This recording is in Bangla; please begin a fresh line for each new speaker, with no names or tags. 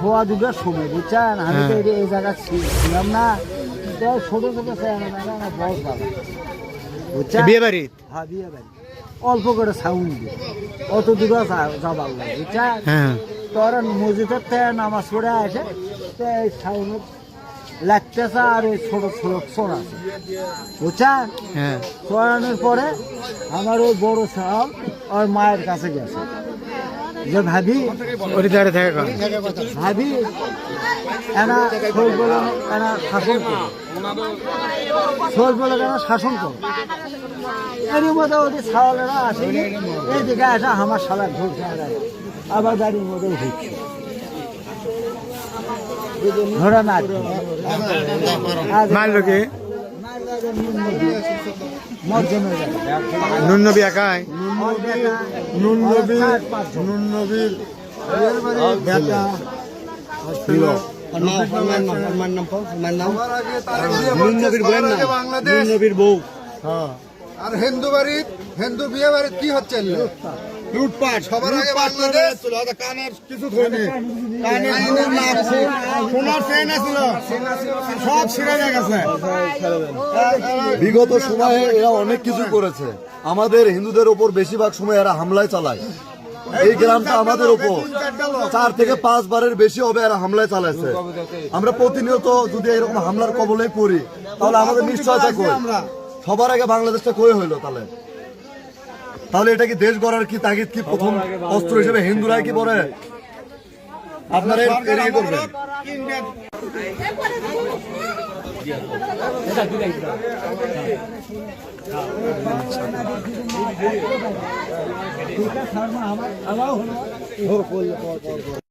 সোয়া দুটোর সময় বুঝছেন, আমি তো এই জায়গায় ছিলাম না, ছোট ছোট বস বাবা বুঝছেন,
বিয়ে বাড়ি,
হ্যাঁ বিয়ে বাড়ি, অল্প করে সাউন্ড দিয়ে অত দূরে যাবার লাগে বুঝছেন।
হ্যাঁ
তোরা মসজিদের থেকে নামাজ পড়ে আসে, তো এই সাউন্ড লাগতেছে আর এই ছোট ছোট চোর আছে বুঝছেন।
হ্যাঁ
চড়ানোর পরে আমার ওই বড় সাহেব ওর মায়ের কাছে গেছে যে ভাবি
ওটি দাঁড়িয়ে থাকে কখন?
ভাবি এনা শোল বলে এনা শাসন করো, শোল বলে এনা শাসন করো। এরই মধ্যে ওদের সাওয়ালেরা আসেনি, এইদিকে আসা আমার সালার ধরছে আবার গাড়ির মধ্যে হচ্ছে ধরে না
মারলো কি? নুন নবী একাই?
নুন নবীর বেটা ছিল নুন নবীর বউ।
আর হিন্দু বাড়ির হিন্দু বিয়ে বাড়ির কি হচ্ছে? লুটপাট। সবার আগে বাংলাদেশ কানের কিছু ধরে সোনার চেন ছিল, সব ছিঁড়ে গেছে।
বিগত সময়ে এরা অনেক কিছু করেছে, আমাদের হিন্দুদের উপর বেশিরভাগ সময় এরা হামলায় চালায়। এই গ্রামটা আমাদের উপর 4 থেকে 5 বারের বেশি হবে এরা হামলায় চালাইছে। আমরা প্রতিনিয়ত যদি এরকম হামলার কবলে পড়ি তাহলে আমাদের নিশ্চয়তা কই? সবার আগে বাংলাদেশটা কই হইলো তাহলে? তাহলে এটা কি দেশ গড়ার কি তাগিদ কি প্রথম অস্ত্র হিসেবে হিন্দুরাই কি বলে? আপনারা এড়িয়ে করবেন।
আমার হলো